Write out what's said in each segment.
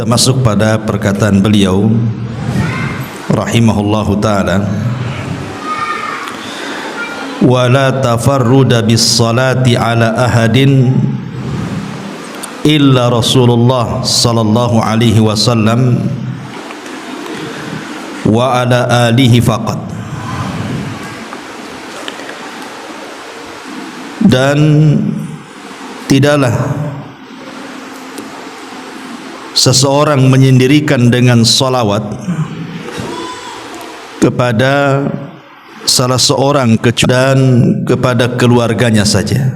termasuk pada perkataan beliau rahimahullahu ta'ala, wala tafarruda bis salati ala ahadin illa Rasulullah sallallahu alaihi wasallam wa ala alihi faqat. Dan tidaklah seseorang menyendirikan dengan salawat kepada salah seorang dan kepada keluarganya saja.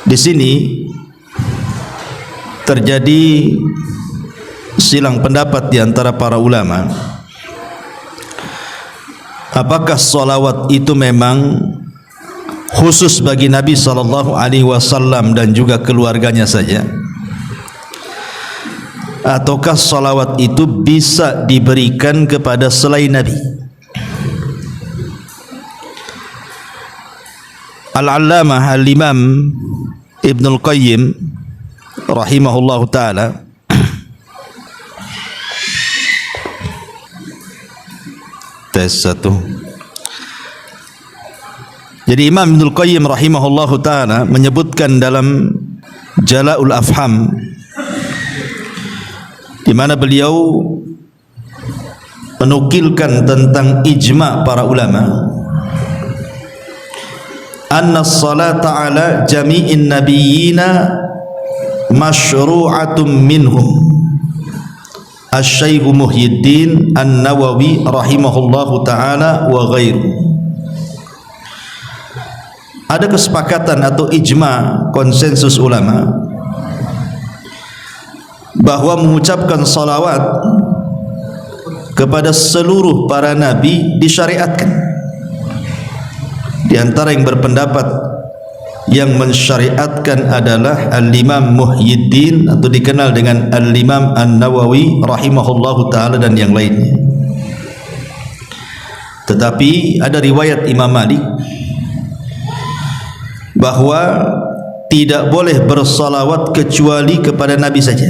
Di sini terjadi silang pendapat di antara para ulama. Apakah salawat itu memang khusus bagi Nabi sallallahu alaihi wasallam dan juga keluarganya saja, ataukah salawat itu bisa diberikan kepada selain Nabi? Al-Allamah Al-Imam Ibnul Qayyim rahimahullahu ta'ala tes satu. Jadi Imam Ibnul Qayyim rahimahullahu ta'ala menyebutkan dalam Jala'ul Afham, di mana beliau menukilkan tentang ijma' para ulama, anna salata ala jami'in nabiyyina masyru'atun minhum. Asy-Syaikh Muhyiddin An-Nawawi rahimahullahu ta'ala wa ghairu. Ada kesepakatan atau ijma', konsensus ulama, bahwa mengucapkan salawat kepada seluruh para nabi disyariatkan. Di antara yang berpendapat yang mensyariatkan adalah Al-Imam Muhyiddin, atau dikenal dengan Al-Imam An-Nawawi rahimahullahu ta'ala, dan yang lainnya. Tetapi ada riwayat Imam Malik bahwa tidak boleh bersalawat kecuali kepada Nabi saja.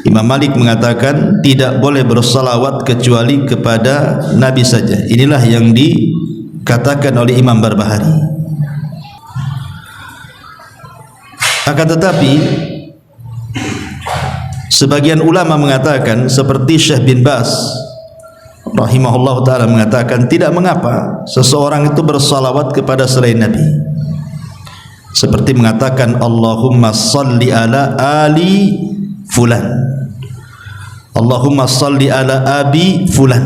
Imam Malik mengatakan tidak boleh bersalawat kecuali kepada Nabi saja. Inilah yang dikatakan oleh Imam Barbahari. Akan tetapi sebagian ulama mengatakan, seperti Syekh bin Baz rahimahullah ta'ala mengatakan, tidak mengapa seseorang itu bersalawat kepada selain Nabi, seperti mengatakan Allahumma salli ala ali fulan, Allahumma salli ala abi fulan.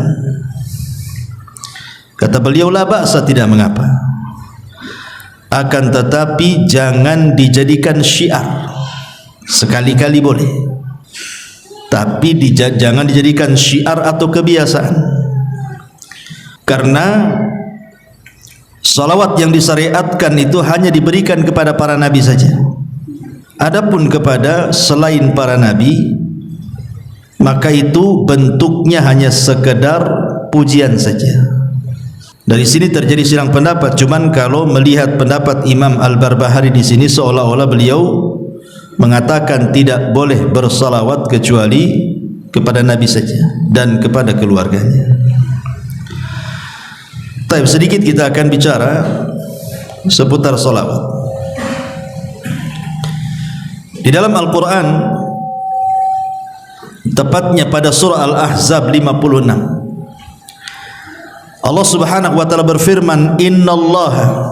Kata beliau, la ba'sa, tidak mengapa. Akan tetapi jangan dijadikan syiar. Sekali-kali boleh, tapi jangan dijadikan syiar atau kebiasaan. Karena salawat yang disyariatkan itu hanya diberikan kepada para nabi saja. Adapun kepada selain para nabi, maka itu bentuknya hanya sekedar pujian saja. Dari sini terjadi silang pendapat. Cuman kalau melihat pendapat Imam Al-Barbahari di sini, seolah-olah beliau mengatakan tidak boleh bersalawat kecuali kepada Nabi saja dan kepada keluarganya. Tapi sedikit kita akan bicara seputar salawat. Di dalam Al-Quran, tepatnya pada surah Al-Ahzab 56, Allah Subhanahu wa ta'ala berfirman, innallaha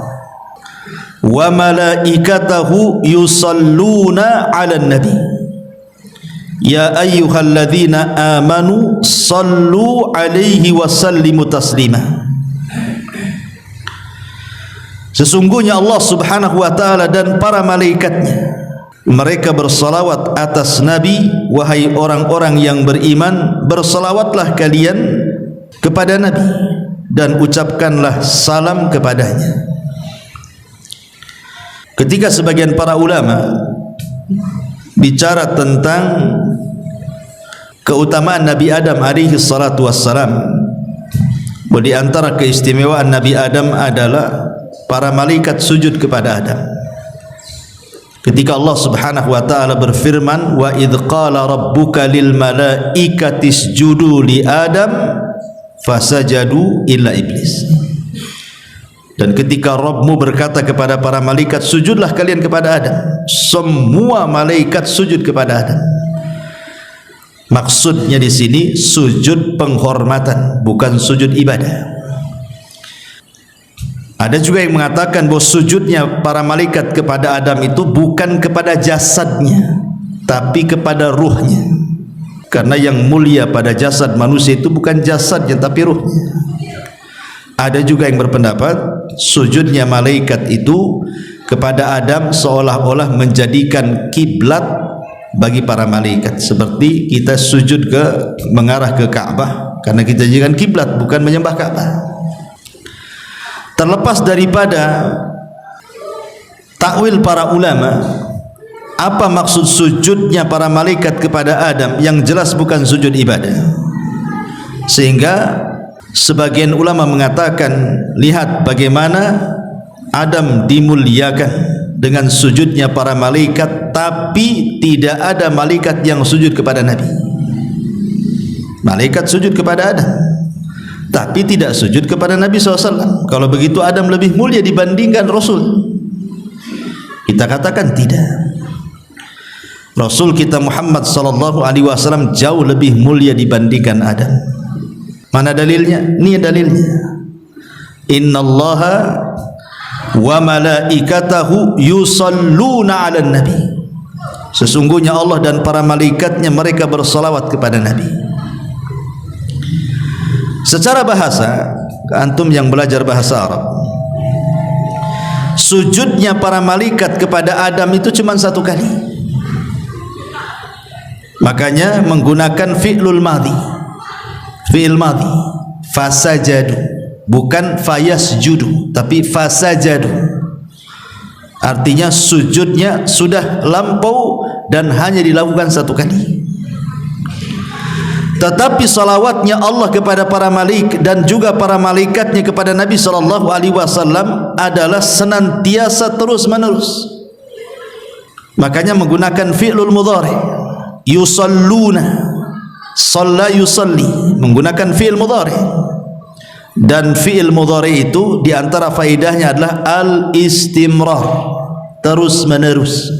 wa malaikatahu yusalluna 'alan nabi ya ayyuhalladzina amanu sallu 'alaihi wa sallimu taslima. Sesungguhnya Allah Subhanahu wa ta'ala dan para malaikatnya, mereka bersalawat atas nabi. Wahai orang-orang yang beriman, bersalawatlah kalian kepada nabi dan ucapkanlah salam kepadanya. Ketika sebagian para ulama bicara tentang keutamaan Nabi Adam alaihi salatu wassalam, di antara keistimewaan Nabi Adam adalah para malaikat sujud kepada Adam. ketika Allah Subhanahu wa taala berfirman, wa idz qala rabbuka lil malaikati isjudu li adam fasajadu illa iblis. Dan ketika Rabbmu berkata kepada para malaikat, sujudlah kalian kepada Adam, semua malaikat sujud kepada Adam. Maksudnya di sini sujud penghormatan, bukan sujud ibadah. Ada juga yang mengatakan bahwa sujudnya para malaikat kepada Adam itu bukan kepada jasadnya, tapi kepada ruhnya. Karena yang mulia pada jasad manusia itu bukan jasadnya, tapi ruhnya. Ada juga yang berpendapat sujudnya malaikat itu kepada Adam seolah-olah menjadikan kiblat bagi para malaikat, seperti kita sujud mengarah ke Ka'bah karena kita jadikan kiblat, bukan menyembah Ka'bah. Terlepas daripada takwil para ulama, apa maksud sujudnya para malaikat kepada Adam, yang jelas bukan sujud ibadah. Sehingga sebagian ulama mengatakan, lihat bagaimana Adam dimuliakan dengan sujudnya para malaikat, tapi tidak ada malaikat yang sujud kepada Nabi. Malaikat sujud kepada Adam, tapi tidak sujud kepada Nabi SAW. Kalau begitu Adam lebih mulia dibandingkan Rasul. Kita katakan tidak. Rasul kita Muhammad SAW jauh lebih mulia dibandingkan Adam. Mana dalilnya? Ini dalilnya. Innallaha wa malaikatahu yusalluna 'alan nabi. Sesungguhnya Allah dan para malaikatnya mereka bersalawat kepada Nabi. Secara bahasa, antum yang belajar bahasa Arab, sujudnya para malaikat kepada Adam itu cuma satu kali. Makanya menggunakan fi'lul madhi. Fi'il madhi, fasajadu, bukan fayasjudu, tapi fasajadu. Artinya sujudnya sudah lampau dan hanya dilakukan satu kali. Tetapi salawatnya Allah kepada para malaikat dan juga para malaikatnya kepada Nabi SAW adalah senantiasa terus menerus. Makanya menggunakan fi'lul mudhari, yusalluna, shalla yusalli, menggunakan fi'il mudhari. Dan fi'il mudhari itu diantara faedahnya adalah al-istimrar, terus menerus.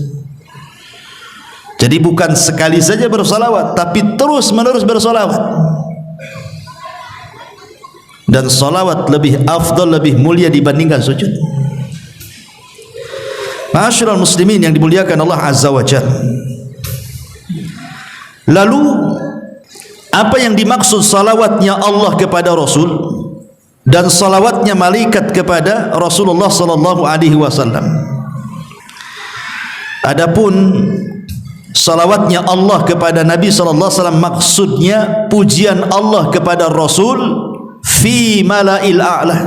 Jadi bukan sekali saja bersalawat, tapi terus menerus bersalawat. Dan salawat lebih afdal, lebih mulia dibandingkan sujud. Ma'asyiral muslimin yang dimuliakan Allah Azza wa Jalla. Lalu apa yang dimaksud salawatnya Allah kepada Rasul dan salawatnya malaikat kepada Rasulullah sallallahu alaihi wasallam? Adapun salawatnya Allah kepada Nabi sallallahu alaihi wasallam maksudnya pujian Allah kepada Rasul fi mala'il a'la,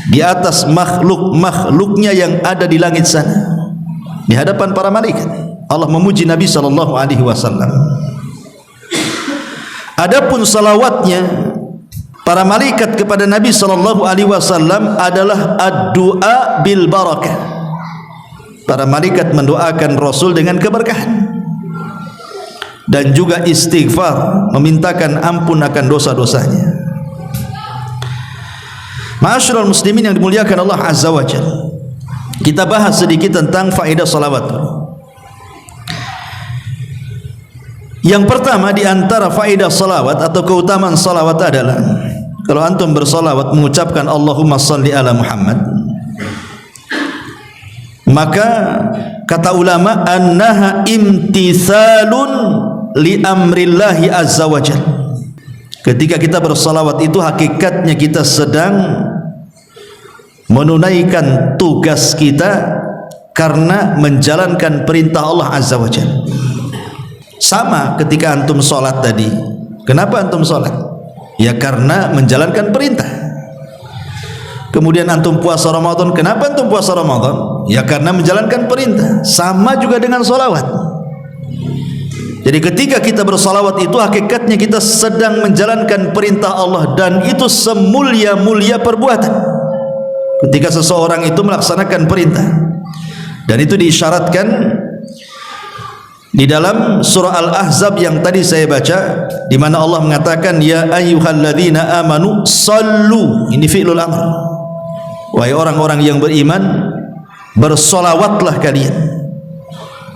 di atas makhluk-makhluknya yang ada di langit sana, di hadapan para malaikat. Allah memuji Nabi sallallahu alaihi wasallam. Adapun salawatnya para malaikat kepada Nabi sallallahu alaihi wasallam adalah ad-du'a bil barakah. Para malaikat mendoakan Rasul dengan keberkahan dan juga istighfar, memintakan ampun akan dosa-dosanya. Ma'asyiral muslimin yang dimuliakan Allah Azza wa Jalla, kita bahas sedikit tentang faedah salawat. Yang pertama di antara faedah salawat atau keutamaan salawat adalah, kalau antum bersalawat mengucapkan Allahumma salli ala Muhammad, maka kata ulama annaha imtithalun li amrillahi azza wa jalla. Ketika kita bersalawat itu hakikatnya kita sedang menunaikan tugas kita karena menjalankan perintah Allah azza wa jalla. Sama ketika antum sholat tadi. Kenapa antum sholat? Ya karena menjalankan perintah. Kemudian antum puasa Ramadan. Kenapa antum puasa Ramadan? Ya karena menjalankan perintah. Sama juga dengan sholawat. Jadi ketika kita bersalawat itu hakikatnya kita sedang menjalankan perintah Allah, dan itu semulia-mulia perbuatan ketika seseorang itu melaksanakan perintah. Dan itu diisyaratkan di dalam surah Al-Ahzab yang tadi saya baca, di mana Allah mengatakan ya ayyuhalladzina amanu sallu, ini fi'lul amr, wahai orang-orang yang beriman bersolawatlah kalian.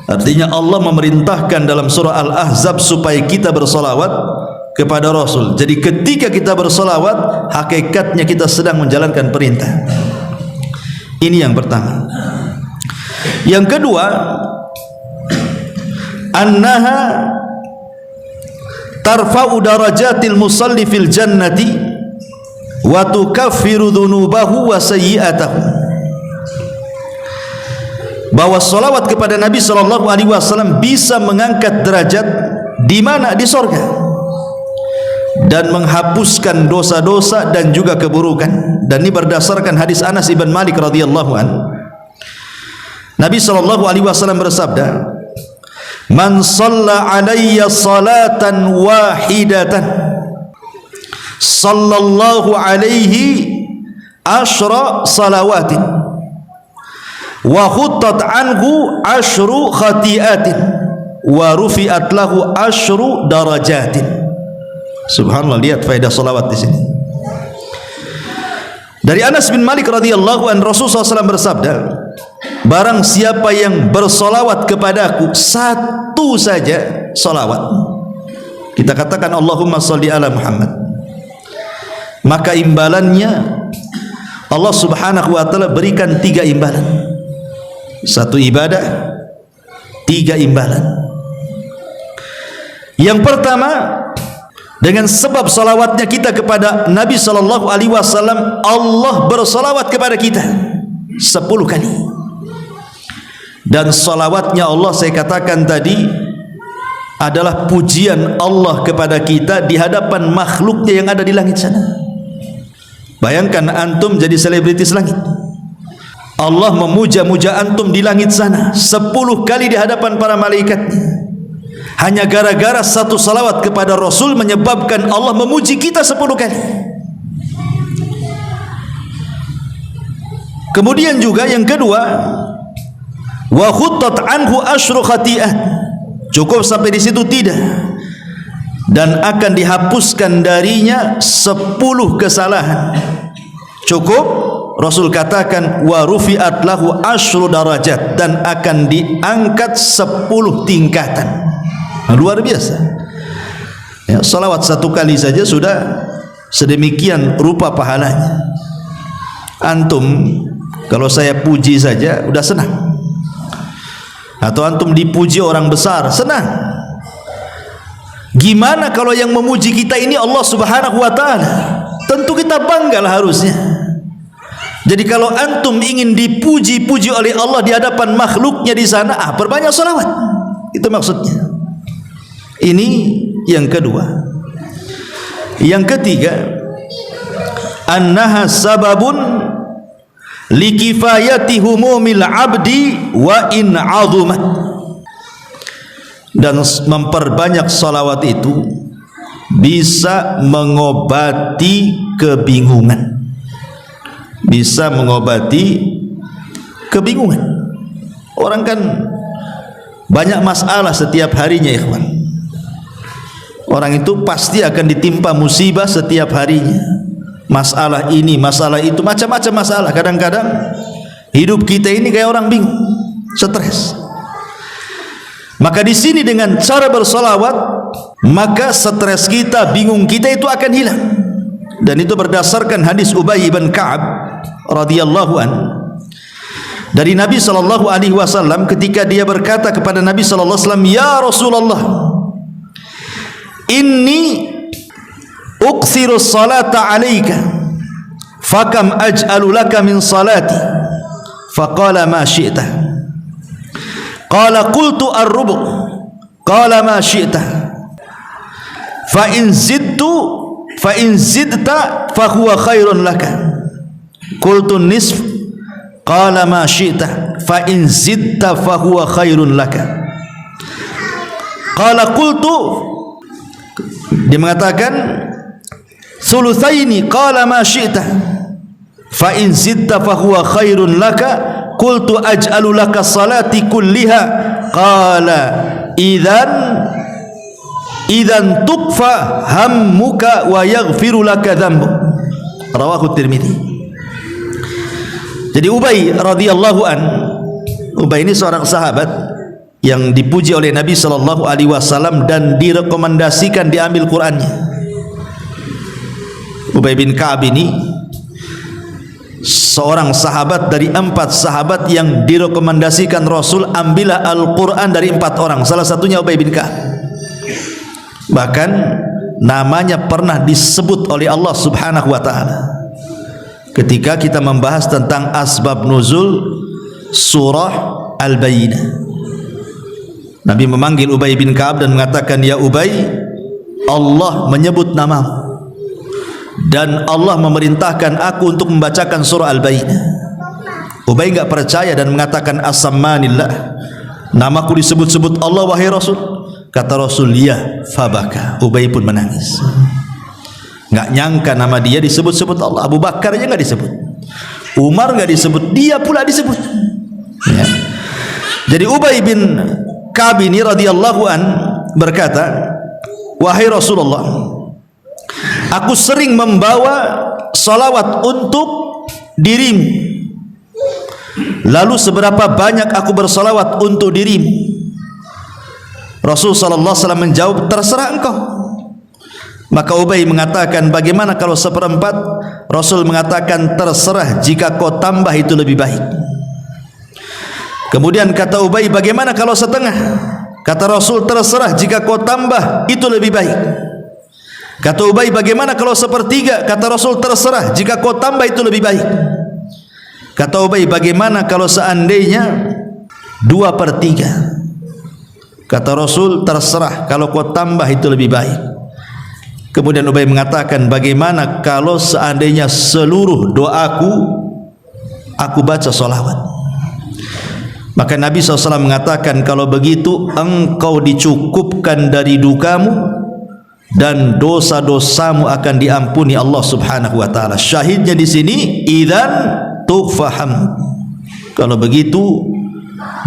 Artinya Allah memerintahkan dalam surah Al-Ahzab supaya kita bersolawat kepada Rasul. Jadi ketika kita bersolawat, hakikatnya kita sedang menjalankan perintah. Ini yang pertama. Yang kedua, annaha tarfa'u darajatil musalli fil jannati wa tukaffiru dhunubahu wa sayyi'atahu. Bahwa salawat kepada Nabi sallallahu alaihi wasallam bisa mengangkat derajat di mana? Di surga, dan menghapuskan dosa-dosa dan juga keburukan. Dan ini berdasarkan hadis Anas ibn Malik radhiyallahu anhu. Nabi sallallahu alaihi wasallam bersabda, "Man shalla alayya salatan wahidatan sallallahu alaihi ashra salawatin wa khuttat anhu ashru khati'atin wa rufi'at lahu ashru darajatin." Subhanallah, lihat faedah salawat di sini. Dari Anas bin Malik radhiyallahu anhu, Rasulullah SAW bersabda, barang siapa yang bersolawat kepadaku satu saja solawat, kita katakan Allahumma salli ala Muhammad, maka imbalannya Allah subhanahu wa ta'ala berikan 3 imbalan. Satu ibadah, 3 imbalan. Yang pertama, dengan sebab salawatnya kita kepada Nabi sallallahu alaihi wasallam, Allah bersalawat kepada kita 10 kali. Dan salawatnya Allah, saya katakan tadi, adalah pujian Allah kepada kita di hadapan makhluknya yang ada di langit sana. Bayangkan antum jadi selebritis langit, Allah memuja-muja antum di langit sana 10 kali di hadapan para malaikatnya. Hanya gara-gara satu salawat kepada Rasul menyebabkan Allah memuji kita 10 kali. Kemudian juga yang kedua, wa khuttat anhu asyru khati'at. Cukup sampai di situ? Tidak. Dan akan dihapuskan darinya 10 kesalahan. Cukup. Rasul katakan wa rufi'at lahu asyru darajat, dan akan diangkat 10 tingkatan. Luar biasa. Ya, salawat 1 kali saja sudah sedemikian rupa pahalanya. Antum kalau saya puji saja udah senang, atau antum dipuji orang besar senang. Gimana kalau yang memuji kita ini Allah subhanahu wa ta'ala? Tentu kita banggalah harusnya. Jadi kalau antum ingin dipuji-puji oleh Allah di hadapan makhluknya di sana, perbanyak salawat. Itu maksudnya. Ini yang kedua. Yang ketiga, annaha sababun likifayati humumil abdi wa in azumat. Dan memperbanyak salawat itu bisa mengobati kebingungan. Bisa mengobati kebingungan. Orang kan banyak masalah setiap harinya, ikhwan. Orang itu pasti akan ditimpa musibah setiap harinya. Masalah ini, masalah itu, macam-macam masalah. Kadang-kadang hidup kita ini kayak orang bingung, stres. Maka di sini dengan cara bersolawat, maka stres kita, bingung kita itu akan hilang. Dan itu berdasarkan hadis Ubay bin Ka'ab radhiyallahu an, dari Nabi sallallahu alaihi wasallam, ketika dia berkata kepada Nabi sallallahu alaihi wasallam, "Ya Rasulullah, inni uksiru salata alaika fakam aj'alu laka min salati?" Faqala ma syi'ta. Qala qultu ar-rubu'. Qala ma syi'ta. Fa in zidta fa huwa khairun laka. Qultu nisf. Qala ma syi'ta. Fa in zidta fa huwa khairun laka. Qala qultu, dia mengatakan sulusaini. Qala ma syi'ta. fa in zidta fa huwa khairun laka qultu aj'alu laka salati kulliha qala idzan tukfa hammuka wa yaghfiru laka dhanbuk. Rawahu Tirmidzi. Jadi Ubay radhiyallahu an, Ubay ini seorang sahabat yang dipuji oleh Nabi sallallahu alaihi wasallam dan direkomendasikan diambil Qur'annya. Ubay bin Ka'ab ini seorang sahabat dari 4 sahabat yang direkomendasikan Rasul ambillah Al-Quran dari 4 orang. Salah satunya Ubay bin Ka'ab. Bahkan namanya pernah disebut oleh Allah Subhanahu wa ta'ala ketika kita membahas tentang asbab nuzul surah Al-Bayyinah. Nabi memanggil Ubay bin Ka'ab dan mengatakan, ya Ubay, Allah menyebut namamu dan Allah memerintahkan aku untuk membacakan surah Al-Bayyinah. Ubay enggak percaya dan mengatakan, asammanillah, namaku disebut-sebut Allah wahai Rasul. Kata Rasul, ya, fabaka. Ubay pun menangis. Enggak nyangka nama dia disebut-sebut Allah. Abu Bakar aja enggak disebut, Umar enggak disebut, dia pula disebut, ya. Jadi Ubay bin Ka'ab ini radhiyallahu an berkata, wahai Rasulullah, aku sering membawa salawat untuk dirimu, lalu seberapa banyak aku bersalawat untuk dirimu? Rasul sallallahu alaihi wasallam menjawab, terserah engkau. Maka Ubay mengatakan, bagaimana kalau 1/4? Rasul mengatakan, terserah, jika kau tambah itu lebih baik. Kemudian kata Ubay, bagaimana kalau 1/2? Kata Rasul, terserah, jika kau tambah itu lebih baik. Kata Ubay, bagaimana kalau 1/3? Kata Rasul, terserah, jika kau tambah itu lebih baik. Kata Ubay, bagaimana kalau seandainya 2/3? Kata Rasul, terserah, kalau kau tambah itu lebih baik. Kemudian Ubay mengatakan, bagaimana kalau seandainya seluruh doaku aku baca salawat? Maka Nabi SAW mengatakan, kalau begitu engkau dicukupkan dari dukamu dan dosa-dosamu akan diampuni Allah Subhanahu wa taala. Syahidnya di sini, idzan tufaham. Kalau begitu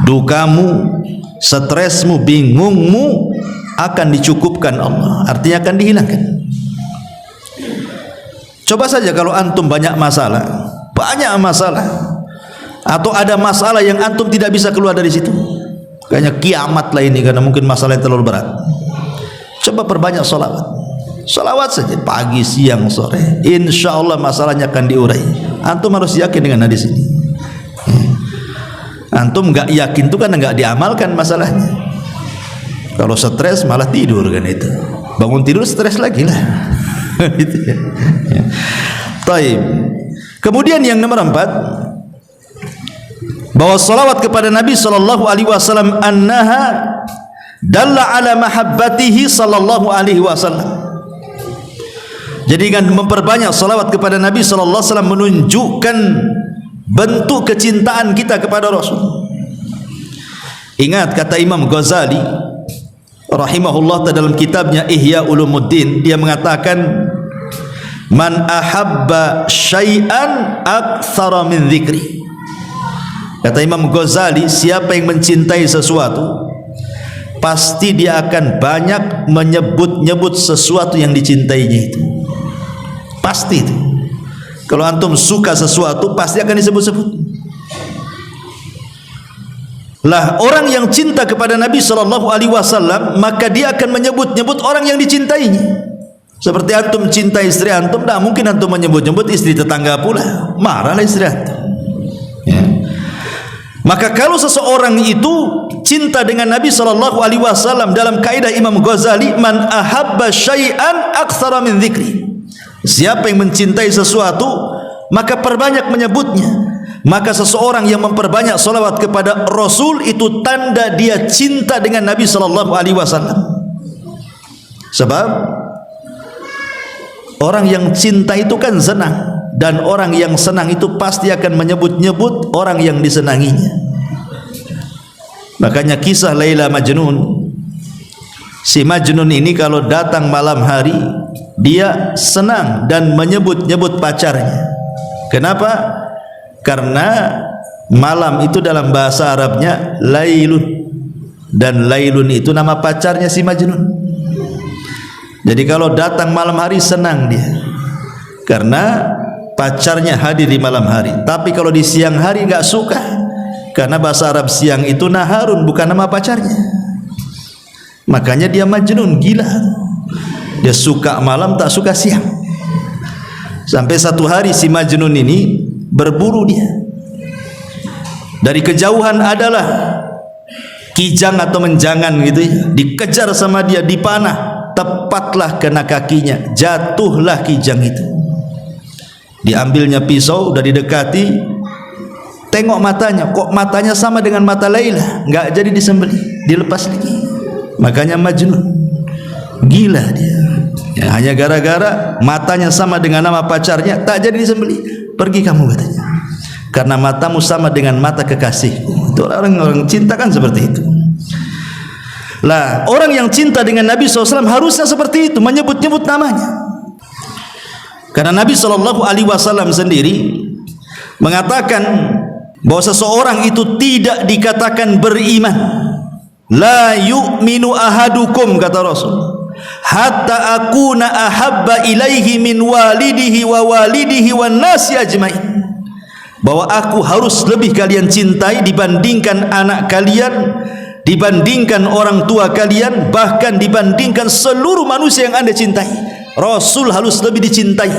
dukamu, stresmu, bingungmu akan dicukupkan Allah, artinya akan dihilangkan. Coba saja kalau antum banyak masalah, atau ada masalah yang antum tidak bisa keluar dari situ, kayaknya kiamat lah ini karena mungkin masalah yang terlalu berat. Coba perbanyak salawat saja pagi, siang, sore, insya Allah masalahnya akan diurai. Antum harus yakin dengan hadis ini. Antum enggak yakin itu kan enggak diamalkan masalahnya. Kalau stres malah tidur kan itu. Bangun tidur stres lagi lah. Gitu ya. Taib. Kemudian yang nomor 4, bahwa salawat kepada Nabi sallallahu alaihi wasallam annaha dalla ala mahabbatihi sallallahu alaihi wasallam. Jadi dengan memperbanyak salawat kepada Nabi sallallahu alaihi wasallam menunjukkan bentuk kecintaan kita kepada Rasul. Ingat kata Imam Ghazali rahimahullah dalam kitabnya Ihya Ulumuddin, dia mengatakan, man ahabba syai'an aktsara min dzikri. Kata Imam Ghazali, siapa yang mencintai sesuatu pasti dia akan banyak menyebut-nyebut sesuatu yang dicintainya itu. Pasti itu. Kalau antum suka sesuatu pasti akan disebut-sebut. Lah orang yang cinta kepada Nabi sallallahu alaihi wasallam, maka dia akan menyebut-nyebut orang yang dicintainya. Seperti antum cinta istri antum, tak mungkin antum menyebut-nyebut istri tetangga pula, marahlah istri antum. Ya. Maka kalau seseorang itu cinta dengan Nabi sallallahu alaihi wasallam, dalam kaidah Imam Ghazali, man ahabba syai'an aktsara min dzikri. Siapa yang mencintai sesuatu maka perbanyak menyebutnya. Maka seseorang yang memperbanyak salawat kepada Rasul itu tanda dia cinta dengan Nabi sallallahu alaihi wasallam. Sebab orang yang cinta itu kan senang, dan orang yang senang itu pasti akan menyebut-nyebut orang yang disenanginya. Makanya kisah Laila Majnun, si Majnun ini kalau datang malam hari dia senang dan menyebut-nyebut pacarnya. Kenapa? Karena malam itu dalam bahasa Arabnya lailun, dan lailun itu nama pacarnya si Majnun. Jadi kalau datang malam hari senang dia, karena pacarnya hadir di malam hari. Tapi kalau di siang hari enggak suka, karena bahasa Arab siang itu naharun, bukan nama pacarnya. Makanya dia Majnun, gila. Dia suka malam, tak suka siang. Sampai satu hari si Majnun ini berburu dia. Dari kejauhan adalah kijang atau menjangan gitu ya, dikejar sama dia, dipanah, tepatlah kena kakinya, jatuhlah kijang itu. Diambilnya pisau, udah didekati, tengok matanya, kok matanya sama dengan mata Laila, enggak jadi disembelih, dilepas lagi. Makanya Majnun, gila dia ya, hanya gara-gara matanya sama dengan nama pacarnya, tak jadi disembelih. Pergi kamu katanya, karena matamu sama dengan mata kekasihku. Itu orang-orang cinta kan seperti itu. Lah, orang yang cinta dengan Nabi SAW harusnya seperti itu, menyebut-nyebut namanya. Karena Nabi SAW sendiri mengatakan bahwa seseorang itu tidak dikatakan beriman. La yu'minu ahadukum, kata Rasul, hatta akuna ahabba ilaihi min walidihi wa walidihi wan nasi ajmain. Bahwa aku harus lebih kalian cintai dibandingkan anak kalian, dibandingkan orang tua kalian, bahkan dibandingkan seluruh manusia yang Anda cintai. Rasul harus lebih dicintai.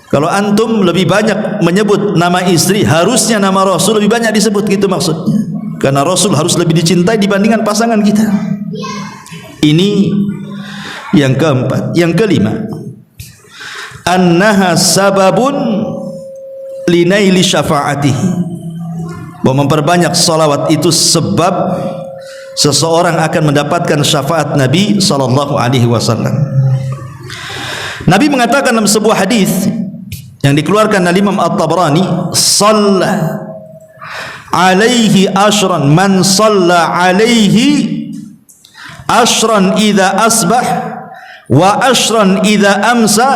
Kalau antum lebih banyak menyebut nama istri, harusnya nama Rasul lebih banyak disebut, gitu maksudnya. Karena Rasul harus lebih dicintai dibandingkan pasangan kita. Ini yang keempat. Yang kelima, annaha sababun linaili syafaatihi, bahwa memperbanyak salawat itu sebab seseorang akan mendapatkan syafaat Nabi SAW. Nabi mengatakan dalam sebuah hadis yang dikeluarkan oleh Imam At-Tabrani, "Shalla alaihi ashran man shalla alaihi ashran idza asbah wa ashran idza amsa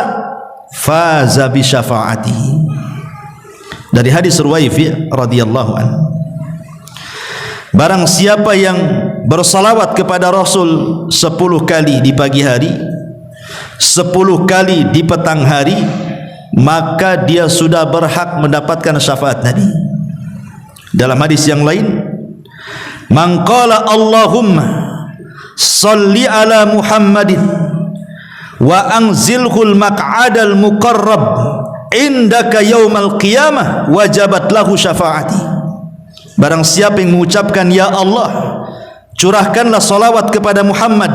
faza bi syafaatihi." Dari hadis Ruwaifi radhiyallahu anhu, barang siapa yang bersalawat kepada Rasul 10 kali di pagi hari, 10 kali di petang hari, maka dia sudah berhak mendapatkan syafaat Nabi. Dalam hadis yang lain, man qala Allahumma salli ala Muhammadin wa anzilhul maq'adal muqarrab indaka yaumal qiyamah wajabat lahu syafaati. Barang siapa yang mengucapkan ya Allah, curahkanlah salawat kepada Muhammad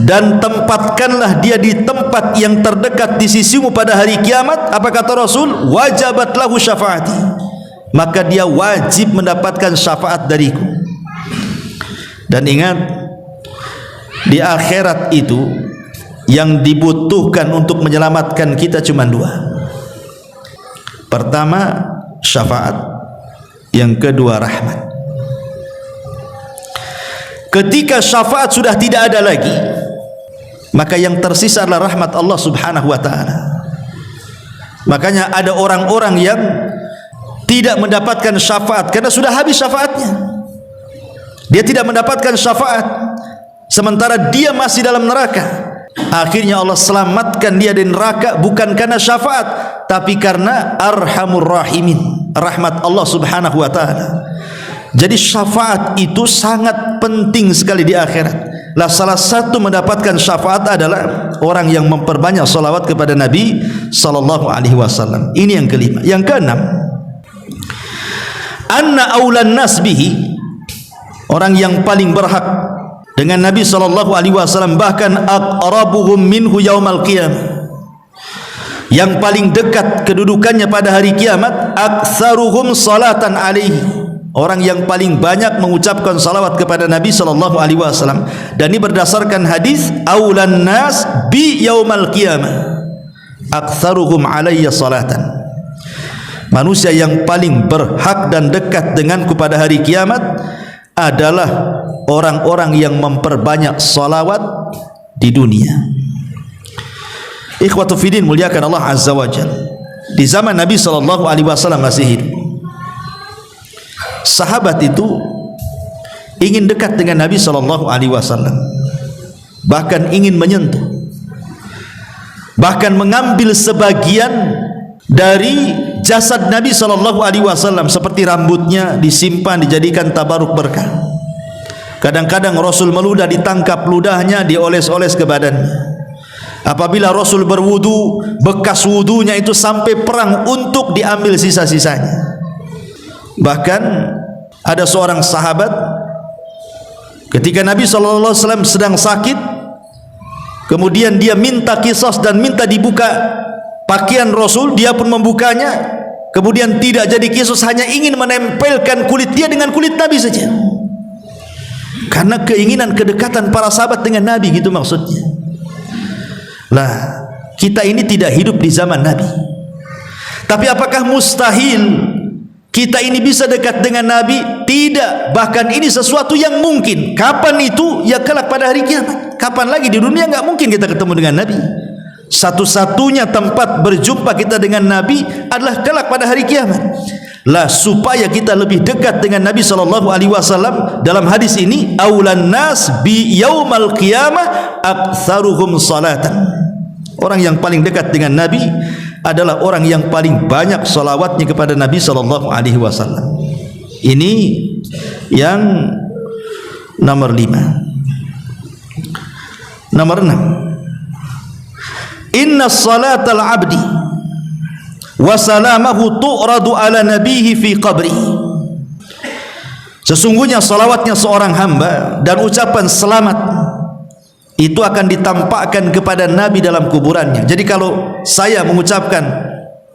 dan tempatkanlah dia di tempat yang terdekat di sisimu pada hari kiamat, apa kata Rasul? Wajabat lahu syafaati, maka dia wajib mendapatkan syafaat dariku. Dan ingat, di akhirat itu yang dibutuhkan untuk menyelamatkan kita cuma 2. Pertama syafaat, yang kedua rahmat. Ketika syafaat sudah tidak ada lagi, maka yang tersisa adalah rahmat Allah Subhanahu wa ta'ala. Makanya ada orang-orang yang tidak mendapatkan syafaat karena sudah habis syafaatnya. Dia tidak mendapatkan syafaat sementara dia masih dalam neraka. Akhirnya Allah selamatkan dia dari neraka bukan karena syafaat, tapi karena Arhamur Rahimin, rahmat Allah Subhanahu wa ta'ala. Jadi syafaat itu sangat penting sekali di akhirat. Lah, salah satu mendapatkan syafaat adalah orang yang memperbanyak salawat kepada Nabi sallallahu alaihi wasallam. Ini yang kelima. Yang keenam, anna aulan nas bihi, orang yang paling berhak dengan Nabi sallallahu alaihi wasallam, bahkan aqrabuhum minhu yaumal qiyamah, yang paling dekat kedudukannya pada hari kiamat, aktsaruhum salatan alaihi, orang yang paling banyak mengucapkan salawat kepada Nabi sallallahu alaihi wasallam. Dan ini berdasarkan hadis aulan nas bi yaumal qiyamah aktsaruhum alayya salatan, manusia yang paling berhak dan dekat denganku pada hari kiamat adalah orang-orang yang memperbanyak salawat di dunia. Ikhwatu fiddin, muliakan Allah azza wa jalla. di zaman Nabi SAW masih hidup, sahabat itu ingin dekat dengan Nabi SAW, bahkan ingin menyentuh, bahkan mengambil sebagian dari jasad Nabi SAW, seperti rambutnya disimpan, dijadikan tabaruk berkah. Kadang-kadang Rasul meludah, ditangkap ludahnya, dioles-oles ke badannya. Apabila Rasul berwudu, bekas wudunya itu sampai perang untuk diambil sisa-sisanya. Bahkan ada seorang sahabat ketika Nabi SAW sedang sakit, kemudian dia minta qisas dan minta dibuka pakaian Rasul, dia pun membukanya, kemudian tidak jadi qisas, hanya ingin menempelkan kulit dia dengan kulit Nabi saja, karena keinginan kedekatan para sahabat dengan Nabi, gitu maksudnya. Lah, kita ini tidak hidup di zaman Nabi, tapi apakah mustahil kita ini bisa dekat dengan Nabi? Tidak, bahkan ini sesuatu yang mungkin. Kapan itu? Ya kelak pada hari kiamat. Kapan lagi? Di dunia enggak mungkin kita ketemu dengan Nabi. Satu-satunya tempat berjumpa kita dengan Nabi adalah kelak pada hari kiamat. Lah, supaya kita lebih dekat dengan Nabi SAW, dalam hadis ini, aulan nas bi yaumal qiyamah aktsaruhum salatan. Orang yang paling dekat dengan Nabi adalah orang yang paling banyak salawatnya kepada Nabi SAW. Ini yang nomor 5. Nomor 6, inna salatal abdi wa salamahu tu'radu ala nabihi fi qabri. Sesungguhnya salawatnya seorang hamba dan ucapan selamat itu akan ditampakkan kepada Nabi dalam kuburannya. Jadi kalau saya mengucapkan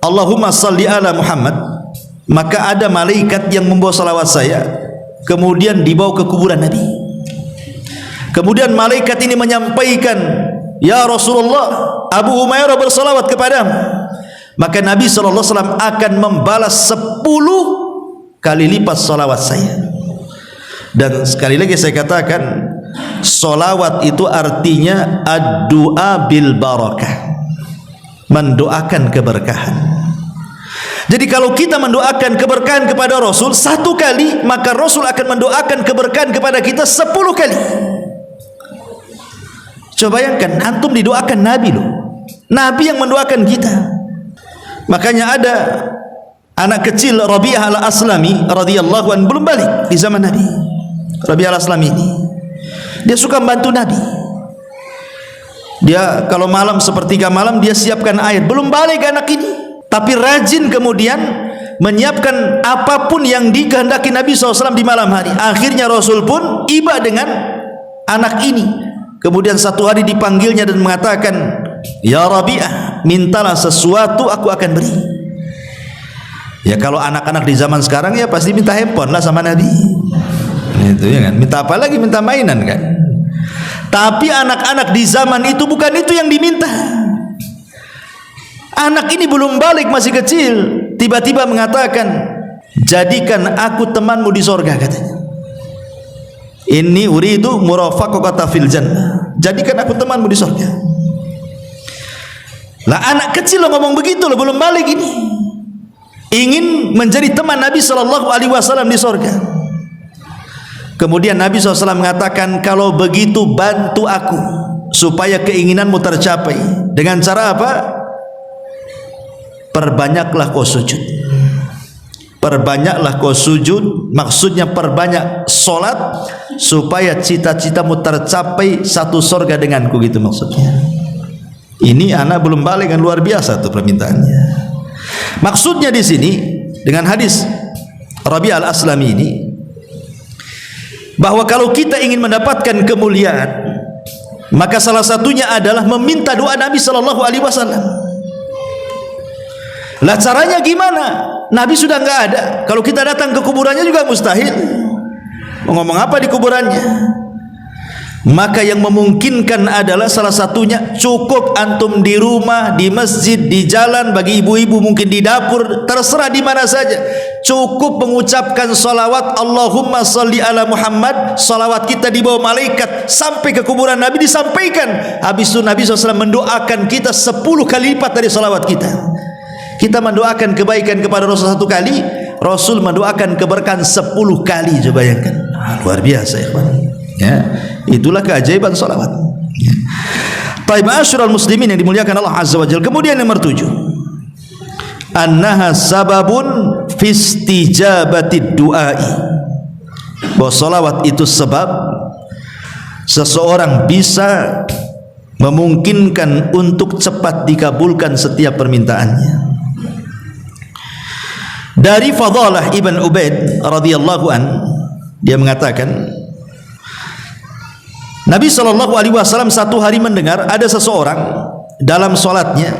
Allahumma salli ala Muhammad, maka ada malaikat yang membawa salawat saya, kemudian dibawa ke kuburan Nabi. Kemudian malaikat ini menyampaikan, ya Rasulullah, Abu Humairah bersalawat kepadamu. Maka Nabi SAW akan membalas 10 kali lipat salawat saya. Dan sekali lagi saya katakan, salawat itu artinya ad-du'a bil barakah, mendoakan keberkahan. Jadi kalau kita mendoakan keberkahan kepada Rasul 1 kali, maka Rasul akan mendoakan keberkahan kepada kita 10 kali. Coba bayangkan, antum didoakan Nabi loh, Nabi yang mendoakan kita. Makanya ada anak kecil Rabi'ah al-Aslami radhiyallahu anhu, belum balik di zaman Nabi. Rabi'ah al-Aslami ini, dia suka membantu Nabi. Dia kalau malam, sepertiga malam, dia siapkan air. Belum balik anak ini, tapi rajin kemudian menyiapkan apapun yang dikehendaki Nabi SAW di malam hari. Akhirnya Rasul pun iba dengan anak ini. Kemudian satu hari dipanggilnya dan mengatakan, ya Rabi'ah, mintalah sesuatu, aku akan beri. Ya kalau anak-anak di zaman sekarang ya pasti minta handphone lah sama Nabi. Itu ya kan, minta apa lagi, minta mainan kan. Tapi anak-anak di zaman itu bukan itu yang diminta. Anak ini belum balik, masih kecil, tiba-tiba mengatakan, jadikan aku temanmu di sorga, katanya. Inni uridu murafaqata fil jannah, jadikan aku temanmu di sorga. Lah anak kecil lo ngomong begitu lo, belum balik ini, ingin menjadi teman Nabi SAW di sorga. Kemudian Nabi SAW mengatakan, kalau begitu bantu aku supaya keinginanmu tercapai. Dengan cara apa? Perbanyaklah kau sujud. Perbanyaklah kau sujud, maksudnya perbanyak solat supaya cita-citamu tercapai satu sorga denganku, gitu maksudnya. Ini anak belum balik kan, luar biasa tuh permintaannya. Maksudnya di sini dengan hadis Rabi'ah al-Aslami ini, bahwa kalau kita ingin mendapatkan kemuliaan, maka salah satunya adalah meminta doa Nabi SAW. Lah caranya gimana? Nabi sudah nggak ada. Kalau kita datang ke kuburannya juga mustahil. Mau ngomong apa di kuburannya? Maka yang memungkinkan adalah salah satunya, cukup antum di rumah, di masjid, di jalan, bagi ibu-ibu mungkin di dapur, terserah di mana saja, cukup mengucapkan salawat Allahumma salli ala Muhammad. Salawat kita dibawa malaikat sampai ke kuburan Nabi, disampaikan. Habis itu Nabi SAW mendoakan kita 10 kali lipat dari salawat kita. Kita mendoakan kebaikan kepada Rasul 1 kali, Rasul mendoakan keberkahan 10 kali. Coba bayangkan. Luar biasa ya, ya. Itulah keajaiban salawat. Ya. Taib asyrul muslimin yang dimuliakan Allah Azza wa Jalla. Kemudian nomor 7, annaha sababun fi istijabati du'ai. Bahwa salawat itu sebab seseorang bisa memungkinkan untuk cepat dikabulkan setiap permintaannya. Dari Fadalah ibn Ubaid radhiyallahu an, dia mengatakan Nabi SAW satu hari mendengar ada seseorang dalam solatnya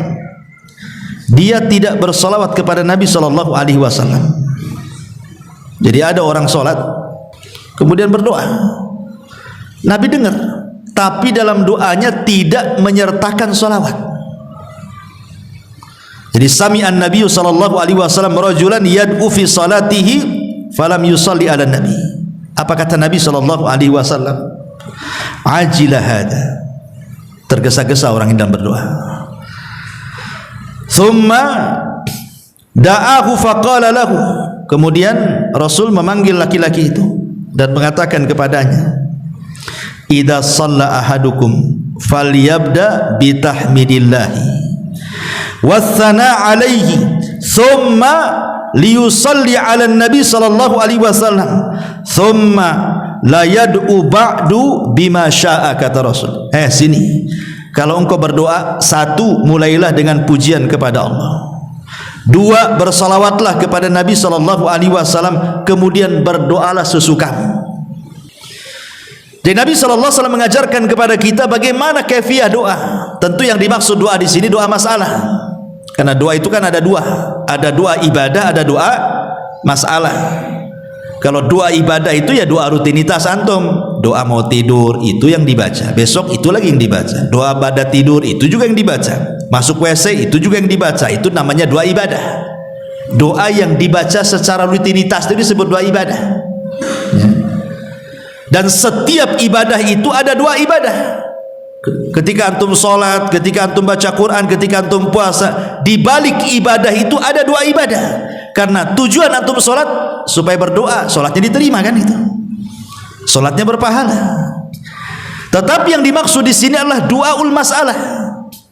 dia tidak bersolawat kepada Nabi SAW. Jadi ada orang solat kemudian berdoa, Nabi dengar, tapi dalam doanya tidak menyertakan solawat. Jadi sami'an Nabi SAW rajulan yad'u fi salatihi falam yusalli ala Nabi. Apa kata Nabi SAW? Ajilah hada, tergesa-gesa orang yang berdoa. Thumma da'ahu faqala lahu, kemudian Rasul memanggil laki-laki itu dan mengatakan kepadanya, idza shalla ahadukum falyabda bitahmidillahi wathana alaihi thumma liyusalli ala nabi sallallahu alaihi wasallam thumma la yad'u ba'du bima syaa, kata Rasul. Sini, kalau engkau berdoa, 1, mulailah dengan pujian kepada Allah. 2, bersalawatlah kepada Nabi sallallahu alaihi wasallam, kemudian berdoalah sesukamu. Jadi Nabi sallallahu alaihi wasallam mengajarkan kepada kita bagaimana kaifiah doa. Tentu yang dimaksud doa di sini doa masalah. Karena doa itu kan ada 2. Ada doa ibadah, ada doa masalah. Kalau doa ibadah itu ya doa rutinitas antum, doa mau tidur itu yang dibaca, besok itu lagi yang dibaca. Doa pada tidur itu juga yang dibaca, masuk WC itu juga yang dibaca. Itu namanya doa ibadah. Doa yang dibaca secara rutinitas itu disebut doa ibadah. Ya. Dan setiap ibadah itu ada doa ibadah. Ketika antum sholat, ketika antum baca Quran, ketika antum puasa, di balik ibadah itu ada doa ibadah. Karena tujuan antum sholat supaya berdoa, sholatnya diterima, kan itu. Sholatnya berpahala. Tetapi yang dimaksud di sini adalah doaul masalah.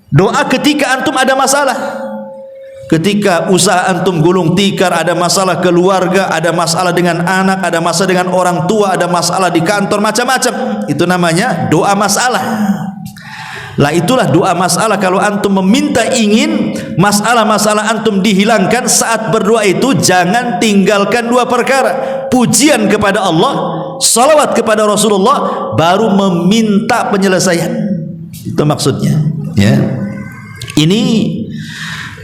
Doa ketika antum ada masalah. Ketika usaha antum gulung tikar, ada masalah keluarga, ada masalah dengan anak, ada masalah dengan orang tua, ada masalah di kantor, macam-macam. Itu namanya doa masalah. Lah itulah doa masalah. Kalau antum meminta ingin masalah-masalah antum dihilangkan saat berdoa itu, jangan tinggalkan 2 perkara: pujian kepada Allah, salawat kepada Rasulullah, baru meminta penyelesaian. Itu maksudnya, ya. Ini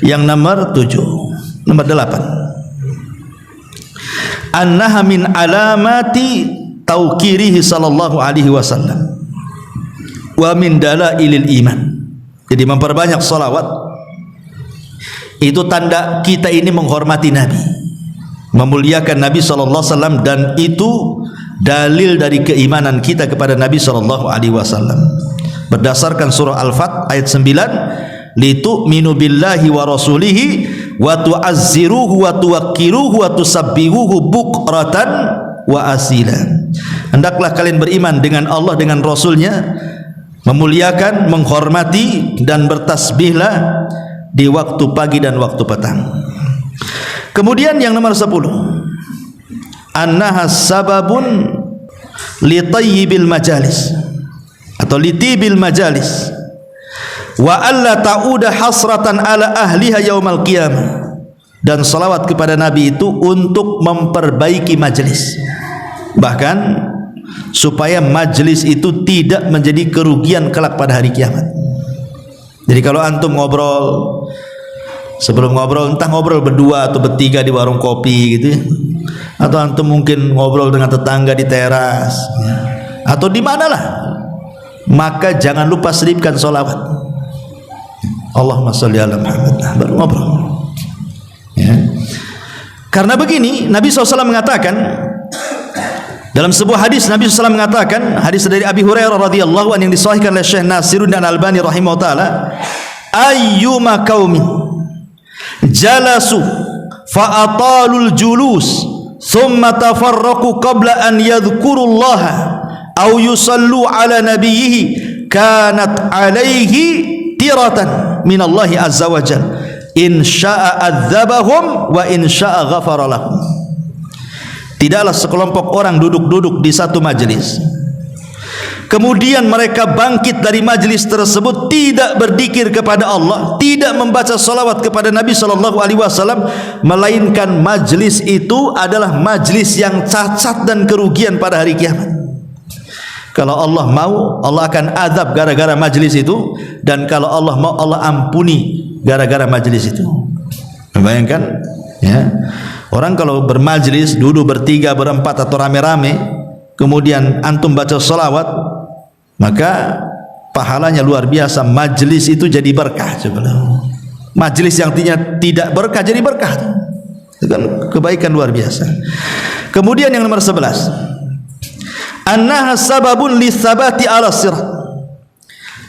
yang nomor 7. Nomor 8, annaha min alamati tauqirihi sallallahu alaihi wasallam wa min dalailil iman. Jadi memperbanyak salawat itu tanda kita ini menghormati Nabi, memuliakan Nabi sallallahu alaihi wasallam, dan itu dalil dari keimanan kita kepada Nabi sallallahu alaihi wasallam. Berdasarkan surah Al-Fat ayat 9, litu'minu billahi wa rasulihi wa tu'azziruhu wa tuwaqqiruhu wa tusabbihuhu bukratan wa asila. Hendaklah kalian beriman dengan Allah, dengan Rasulnya, memuliakan, menghormati, dan bertasbihlah di waktu pagi dan waktu petang. Kemudian yang nomor 10, annaha sababun li tayyibil majalis atau li tibil majalis wa alla ta'uda hasratan ala ahliha yaumal qiyamah. Dan salawat kepada Nabi itu untuk memperbaiki majelis, bahkan supaya majlis itu tidak menjadi kerugian kelak pada hari kiamat. Jadi kalau antum ngobrol, sebelum ngobrol entah ngobrol berdua atau bertiga di warung kopi gitu ya, atau antum mungkin ngobrol dengan tetangga di teras ya, atau di manalah, maka jangan lupa selipkan sholawat. Allahumma sholli ala Muhammad. Baru ngobrol ya. Karena begini, Nabi SAW mengatakan dalam sebuah hadis, Nabi SAW mengatakan, hadis dari Abi Hurairah radhiyallahu anhu yang disahihkan oleh Syekh Nasiruddin Al-Albani rahimahullah taala, ayyuma qaumin jalasu fa atalul julus thumma tafarraqu qabla an yadhkurullaha aw yusallu ala nabiyhi kanat alaihi tiratan minallahi azza wa jalla in syaa adzabahum wa in syaa ghafara lahum. Tidaklah sekelompok orang duduk-duduk di satu majelis, kemudian mereka bangkit dari majelis tersebut tidak berzikir kepada Allah, tidak membaca salawat kepada Nabi sallallahu alaihi wasallam, melainkan majelis itu adalah majelis yang cacat dan kerugian pada hari kiamat. Kalau Allah mau, Allah akan azab gara-gara majelis itu, dan kalau Allah mau, Allah ampuni gara-gara majelis itu. Bayangkan, ya. Orang kalau bermajelis, duduk bertiga, berempat atau rame-rame, kemudian antum baca salawat, maka pahalanya luar biasa. Majelis itu jadi berkah. Majelis yang tidak berkah jadi berkah. Itu kan kebaikan luar biasa. Kemudian yang nomor 11, annaha sababun lisabati ala sirat.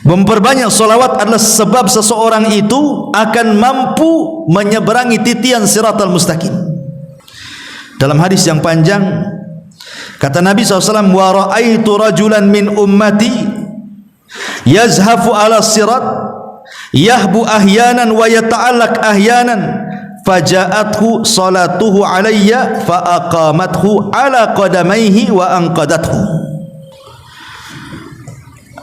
Memperbanyak salawat adalah sebab seseorang itu akan mampu menyeberangi titian siratal mustaqim. Dalam hadis yang panjang kata Nabi SAW, wa ra'aitu rajulan min ummati yazhafu ala sirat yahbu ahyanan wa yata'allak ahyanan faja'athu salatuhu alayya fa aqamathu ala qadamaihi wa anqadathu.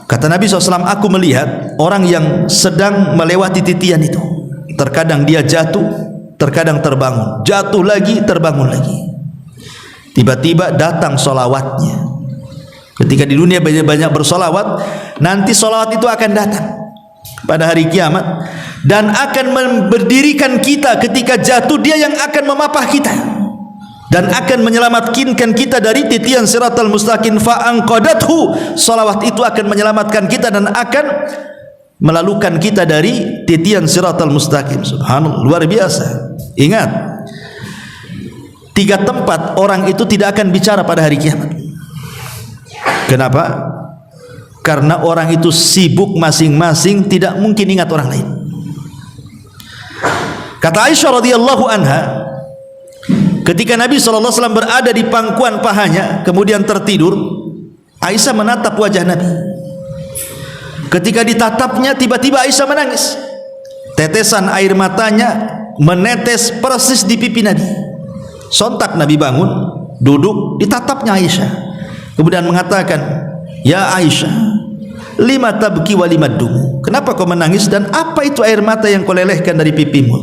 Kata Nabi SAW, aku melihat orang yang sedang melewati titian itu. Terkadang dia jatuh, terkadang terbangun, jatuh lagi, terbangun lagi. Tiba-tiba datang solawatnya. Ketika di dunia banyak bersolawat, nanti solawat itu akan datang pada hari kiamat dan akan berdirikan kita. Ketika jatuh, dia yang akan memapah kita dan akan menyelamatkan kita dari titian siratal mustaqim. Fa'anqadathu, solawat itu akan menyelamatkan kita dan akan melalukan kita dari titian siratal mustaqim. Subhanallah, luar biasa. Ingat, 3 tempat orang itu tidak akan bicara pada hari kiamat. Kenapa? Karena orang itu sibuk masing-masing, tidak mungkin ingat orang lain. Kata Aisyah radhiyallahu anha, ketika Nabi SAW berada di pangkuan pahanya kemudian tertidur, Aisyah menatap wajah Nabi. Ketika ditatapnya, tiba-tiba Aisyah menangis. Tetesan air matanya menetes persis di pipi Nabi. Sontak Nabi bangun, duduk, ditatapnya Aisyah, kemudian mengatakan, ya Aisyah, lima tabki wa lima dumu, kenapa kau menangis dan apa itu air mata yang kau lelehkan dari pipimu?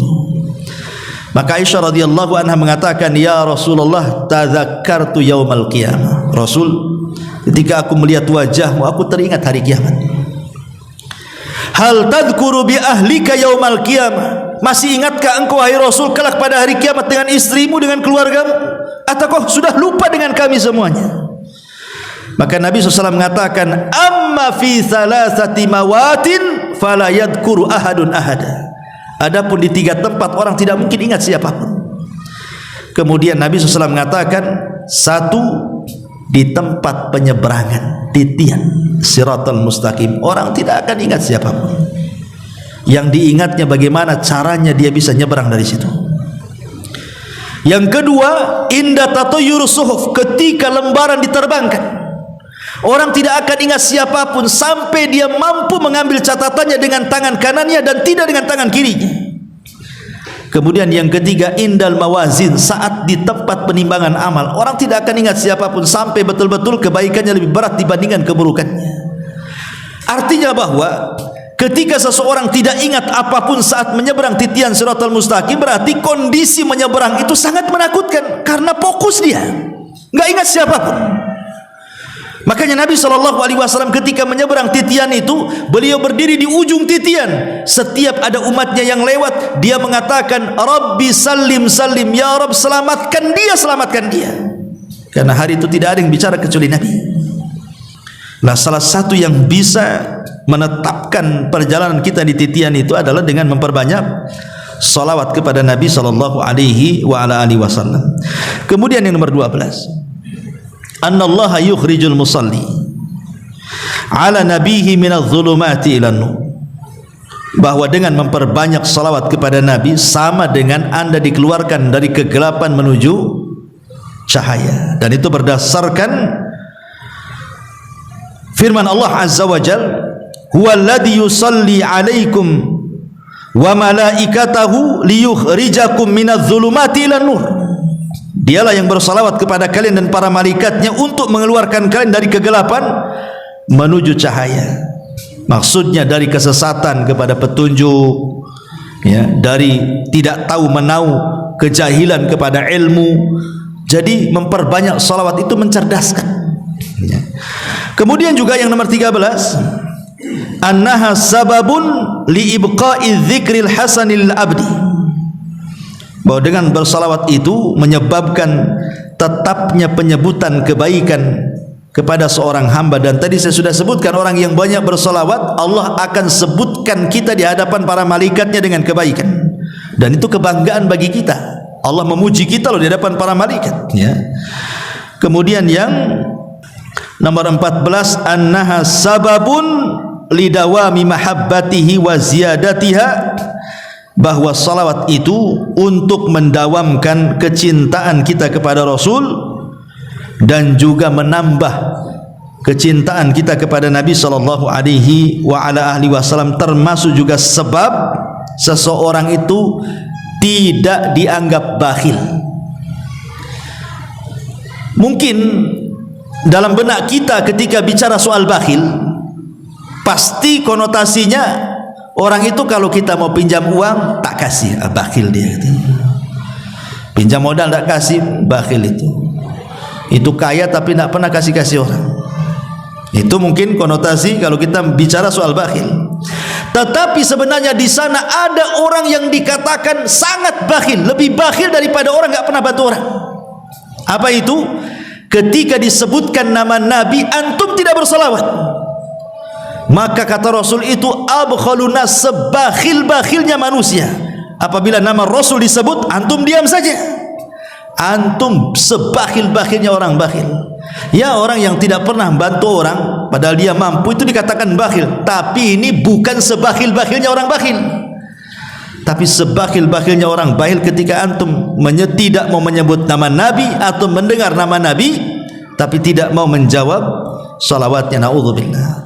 Maka Aisyah radhiyallahu anha mengatakan, ya Rasulullah, tadzakartu yaumal qiyamah. Rasul, ketika aku melihat wajahmu, aku teringat hari kiamat. Hal tadhkuru bi ahlika yaumal qiyamah? Masih ingatkah engkau wahai Rasul kelak pada hari kiamat dengan istrimu, dengan keluargamu? Ataukah sudah lupa dengan kami semuanya? Maka Nabi SAW mengatakan, amma fi thalathati mawatin fala yadhkuru ahadun ahada. Adapun di 3 tempat orang tidak mungkin ingat siapapun. Kemudian Nabi SAW mengatakan, 1 di tempat penyeberangan titian siratal mustaqim, orang tidak akan ingat siapapun. Yang diingatnya bagaimana caranya dia bisa nyeberang dari situ. Yang kedua, inda tatayur suhuf, ketika lembaran diterbangkan, orang tidak akan ingat siapapun sampai dia mampu mengambil catatannya dengan tangan kanannya dan tidak dengan tangan kirinya. Kemudian yang ketiga, indal mawazin, saat di tempat penimbangan amal, orang tidak akan ingat siapapun sampai betul-betul kebaikannya lebih berat dibandingkan keburukannya. Artinya bahwa ketika seseorang tidak ingat apapun saat menyeberang titian siratal mustaqim, berarti kondisi menyeberang itu sangat menakutkan karena fokus dia, nggak ingat siapapun. Makanya Nabi SAW ketika menyeberang titian itu, beliau berdiri di ujung titian. Setiap ada umatnya yang lewat, dia mengatakan, Rabbi salim salim, ya Rabb, selamatkan dia, selamatkan dia. Karena hari itu tidak ada yang bicara kecuali Nabi. Nah, salah satu yang bisa menetapkan perjalanan kita di titian itu adalah dengan memperbanyak salawat kepada Nabi SAW. Kemudian yang nomor 12, annallaha yukhrijul musalli ala nabihi minadh dhulumati ilan nur. bahwa dengan memperbanyak salawat kepada Nabi sama dengan anda dikeluarkan dari kegelapan menuju cahaya. Dan itu berdasarkan firman Allah Azza wa Jalla, huwallazi yusalli alaikum wa malaikatahu liyukhrijakum minadh-dhulumati ilan nur. Dialah yang bersalawat kepada kalian dan para malaikatnya untuk mengeluarkan kalian dari kegelapan menuju cahaya. Maksudnya dari kesesatan kepada petunjuk, ya, dari tidak tahu menahu, kejahilan kepada ilmu. Jadi memperbanyak salawat itu mencerdaskan, ya. Kemudian juga yang nomor 13, annaha sababun li ibqa'i dzikril hasanil abdi, bahwa dengan bersalawat itu menyebabkan tetapnya penyebutan kebaikan kepada seorang hamba. Dan tadi saya sudah sebutkan, orang yang banyak bersalawat Allah akan sebutkan kita di hadapan para malaikatnya dengan kebaikan, dan itu kebanggaan bagi kita. Allah memuji kita loh di hadapan para malaikat, ya. Kemudian yang nomor 14, annaha sababun lidawami mahabbatihi wa ziyadatiha, bahwa salawat itu untuk mendawamkan kecintaan kita kepada Rasul dan juga menambah kecintaan kita kepada Nabi sallallahu alaihi wa ala alihi wasallam, termasuk juga sebab seseorang itu tidak dianggap bakhil. Mungkin dalam benak kita ketika bicara soal bakhil, pasti konotasinya orang itu kalau kita mau pinjam uang tak kasih, bakhil dia. Pinjam modal tak kasih, bakhil itu. Itu kaya tapi tidak pernah kasih-kasih orang. Itu mungkin konotasi kalau kita bicara soal bakhil. Tetapi sebenarnya di sana ada orang yang dikatakan sangat bakhil, lebih bakhil daripada orang tidak pernah bantu orang. Apa itu? Ketika disebutkan nama Nabi, antum tidak bersalawat. Maka kata Rasul itu abkhaluna, sebakhil-bakhilnya manusia. Apabila nama Rasul disebut, antum diam saja. Antum sebakhil-bakhilnya orang bakhil. Ya, orang yang tidak pernah bantu orang padahal dia mampu itu dikatakan bakhil. Tapi ini bukan sebakhil-bakhilnya orang bakhil, tapi sebakhil-bakhilnya orang bakhil ketika antum tidak mau menyebut nama Nabi atau mendengar nama Nabi tapi tidak mau menjawab salawatnya. Na'udzubillah.